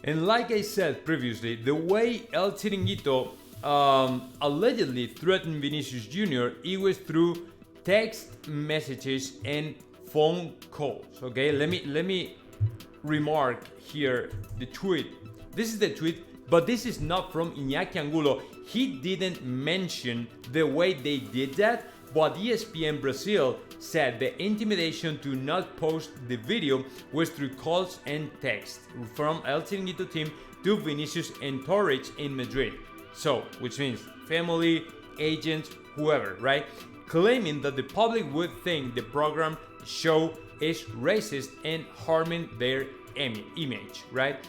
And like I said previously, the way El Chiringuito allegedly threatened Vinicius Jr., it was through text messages and phone calls. Okay, let me remark here the tweet. This is the tweet, but this is not from Iñaki Angulo. He didn't mention the way they did that, but ESPN Brazil said the intimidation to not post the video was through calls and text from El Chiringuito team to Vinicius and Torres in Madrid. So, which means family, agents, whoever, right? Claiming that the public would think the program show is racist and harming their image, right?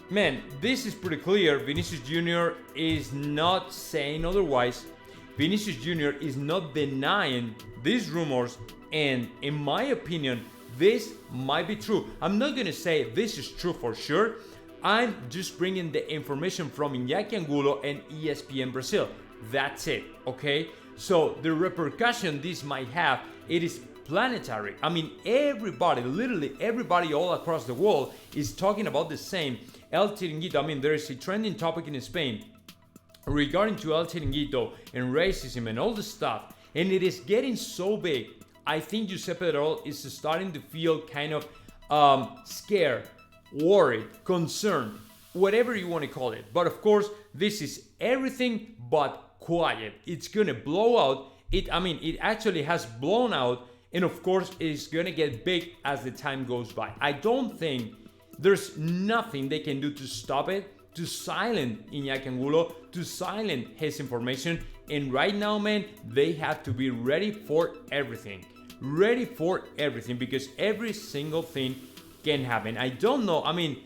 Man, this is pretty clear. Vinicius Jr. is not saying otherwise. Vinicius Jr. is not denying these rumors, and in my opinion, this might be true. I'm not gonna say this is true for sure. I'm just bringing the information from Iñaki Angulo and ESPN Brazil. That's it, okay? So the repercussion this might have, it is planetary. I mean, everybody, literally everybody all across the world is talking about the same. El Chiringuito, I mean, there is a trending topic in Spain regarding to El Chiringuito and racism and all this stuff, and it is getting so big. I think Giuseppe Derol is starting to feel kind of scared, worried, concerned, whatever you want to call it. But of course, this is everything but quiet. It's gonna blow out. It actually has blown out, and of course, it's gonna get big as the time goes by. I don't think there's nothing they can do to stop it, to silence Iñaki Angulo, to silence his information. And right now, man, they have to be ready for everything. Ready for everything, because every single thing can happen. I don't know. I mean,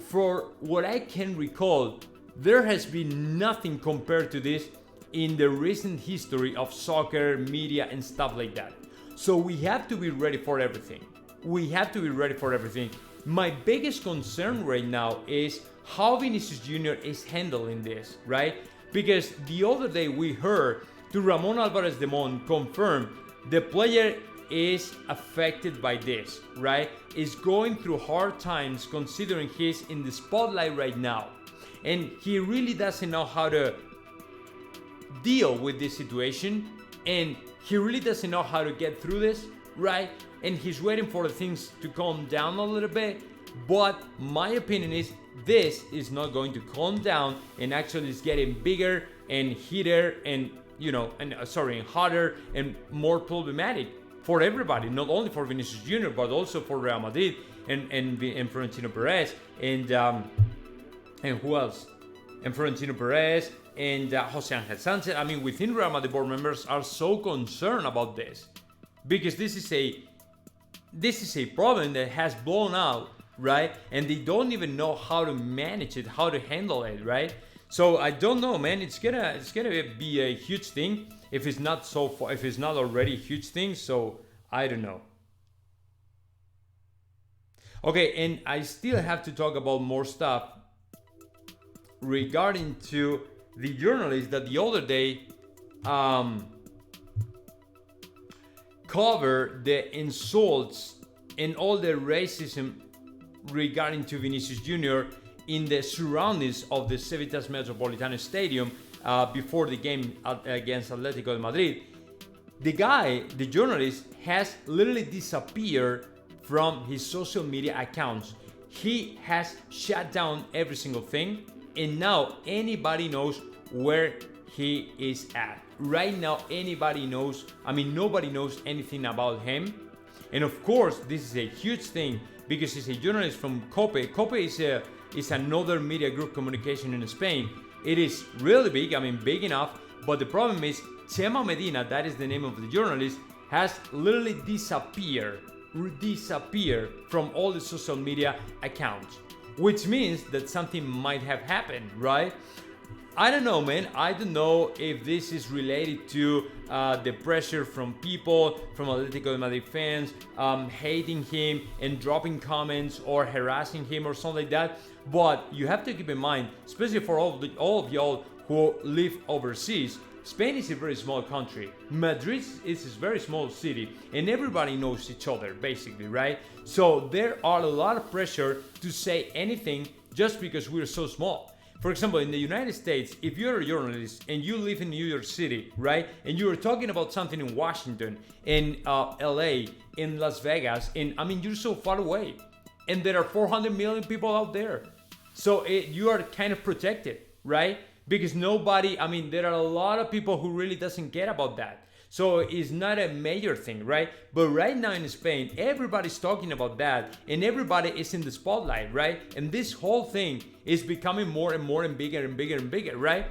for what I can recall, there has been nothing compared to this in the recent history of soccer, media, and stuff like that. So we have to be ready for everything. We have to be ready for everything. My biggest concern right now is how Vinicius Jr. is handling this, right? Because the other day we heard to Ramon Alvarez de Mon confirm the player is affected by this, right? Is going through hard times considering he's in the spotlight right now. And he really doesn't know how to deal with this situation, and he really doesn't know how to get through this, right? And he's waiting for the things to calm down a little bit. But my opinion is this is not going to calm down, and actually it's getting bigger and heater and and hotter and more problematic for everybody, not only for Vinicius Jr. but also for Real Madrid and Florentino Perez and who else? And Florentino Perez and Jose Angel Sanchez. I mean, within Real Madrid board members are so concerned about this, because this is a problem that has blown out, right? And they don't even know how to manage it, how to handle it, right? So I don't know, man. It's gonna be a huge thing if it's not if it's not already a huge thing. So I don't know. Okay, and I still have to talk about more stuff regarding to the journalist that the other day covered the insults and all the racism regarding to Vinicius Jr. in the surroundings of the Civitas Metropolitano Stadium before the game against Atletico de Madrid. The journalist, has literally disappeared from his social media accounts. He has shut down every single thing, and now anybody knows where he is at. Right now, nobody knows anything about him. And of course, this is a huge thing because he's a journalist from COPE. COPE is another media group communication in Spain. It is really big, big enough. But the problem is, Chema Medina, that is the name of the journalist, has literally disappeared from all the social media accounts, which means that something might have happened, right? I don't know, man. I don't know if this is related to the pressure from people, from Atletico de Madrid fans, hating him and dropping comments or harassing him or something like that. But you have to keep in mind, especially for all of y'all who live overseas, Spain is a very small country. Madrid is a very small city, and everybody knows each other, basically, right? So there are a lot of pressure to say anything just because we're so small. For example, in the United States, if you're a journalist and you live in New York City, right, and you're talking about something in Washington, in LA, in Las Vegas, you're so far away, and there are 400 million people out there. So you are kind of protected, right? Because there are a lot of people who really doesn't care about that. So it's not a major thing, right? But right now in Spain, everybody's talking about that, and everybody is in the spotlight, right? And this whole thing is becoming more and more and bigger and bigger and bigger, right?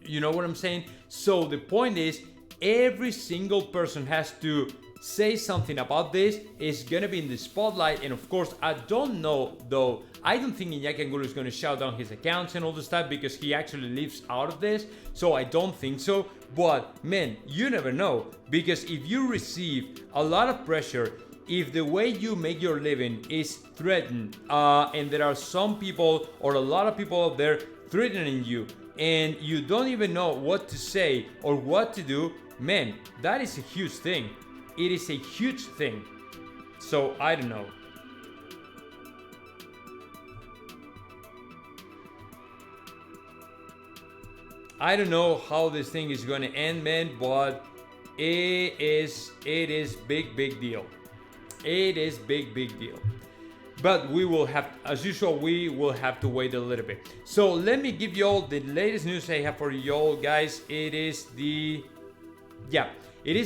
You know what I'm saying? So the point is, every single person has to say something about this. Is gonna be in the spotlight, and of course, I don't know though. I don't think Iñaki Angulo is gonna shout down his accounts and all this stuff because he actually lives out of this. So I don't think so. But man, you never know, because if you receive a lot of pressure, if the way you make your living is threatened, and there are some people or a lot of people out there threatening you, and you don't even know what to say or what to do, man, that is a huge thing. It is a huge thing. So I don't know. I don't know how this thing is going to end, man, but it is big deal. It is big deal. But we will have, as usual, we will have to wait a little bit. So let me give you all the latest news I have for you all, guys. It is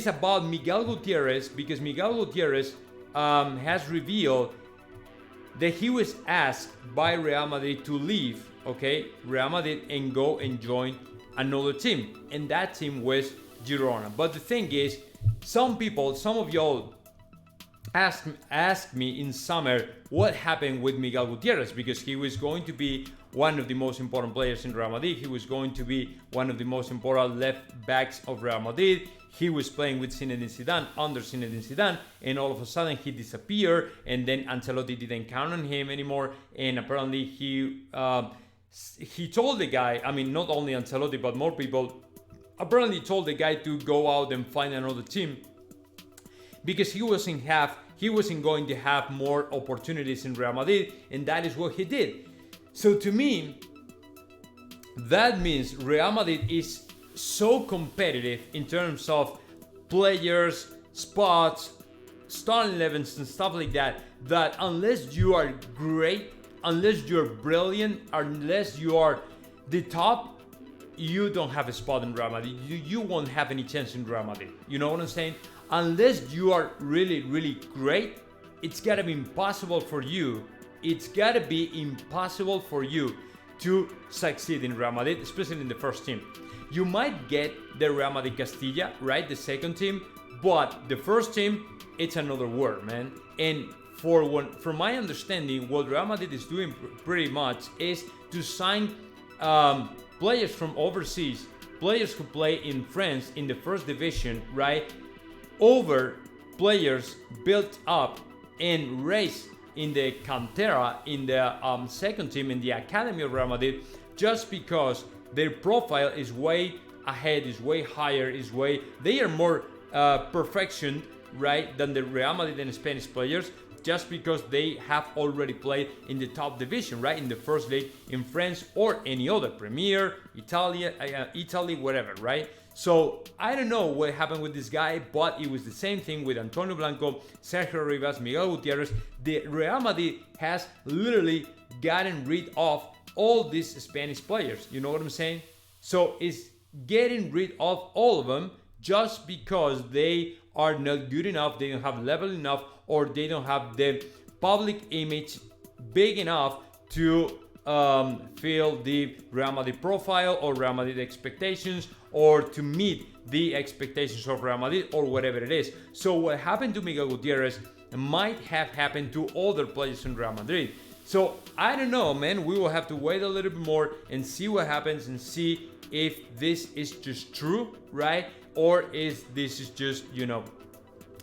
about Miguel Gutierrez, because Miguel Gutierrez has revealed that he was asked by Real Madrid to leave, okay, Real Madrid, and go and join another team, and that team was Girona. But the thing is, some of y'all asked me in summer what happened with Miguel Gutierrez, because he was going to be one of the most important players in Real Madrid. He was going to be one of the most important left backs of Real Madrid. He was playing with Zinedine Zidane, under Zinedine Zidane, and all of a sudden he disappeared, and then Ancelotti didn't count on him anymore, and apparently he told the guy, not only Ancelotti but more people, apparently told the guy to go out and find another team, because he wasn't going to have more opportunities in Real Madrid, and that is what he did. So to me, that means Real Madrid is so competitive in terms of players, spots, starting 11s and stuff like that, that unless you are great, unless you're brilliant, unless you are the top, you don't have a spot in Real Madrid. You won't have any chance in Real Madrid. You know what I'm saying? Unless you are really, really great, it's gotta be impossible for you. It's gotta be impossible for you to succeed in Real Madrid, especially in the first team. You might get the Real Madrid Castilla, right? The second team, but the first team, it's another world, man. And from my understanding, what Real Madrid is doing pretty much is to sign players from overseas, players who play in France in the first division, right? Over players built up and raised in the cantera, in the second team, in the academy of Real Madrid, just because their profile is way ahead, is way higher, they are more perfection, right, than the Real Madrid and Spanish players, just because they have already played in the top division, right, in the first league in France or any other, Premier, Italy, whatever, right? So I don't know what happened with this guy, but it was the same thing with Antonio Blanco, Sergio Rivas, Miguel Gutierrez. The Real Madrid has literally gotten rid of all these Spanish players. You know what I'm saying? So it's getting rid of all of them just because they are not good enough, they don't have level enough, or they don't have the public image big enough to fill the Real Madrid profile or Real Madrid expectations, or to meet the expectations of Real Madrid, or whatever it is. So what happened to Miguel Gutierrez might have happened to other players in Real Madrid. So I don't know, man. We will have to wait a little bit more and see what happens, and see if this is just true, right? Or is this is just,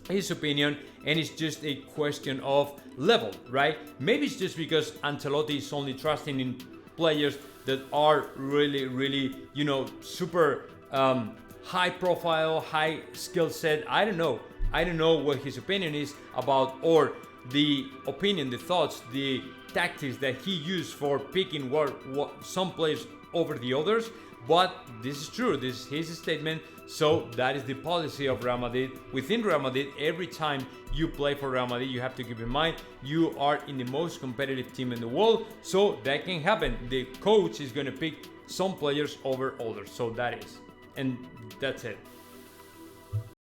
his opinion, and it's just a question of level, right? Maybe it's just because Ancelotti is only trusting in players that are really, really, super high profile, high skill set. I don't know. I don't know what his opinion is about, or the opinion, the thoughts, the tactics that he used for picking what some players over the others. But this is true. This is his statement. So that is the policy of Real Madrid. Within Real Madrid, every time you play for Real Madrid, you have to keep in mind you are in the most competitive team in the world. So that can happen. The coach is going to pick some players over others. So that is. And that's it.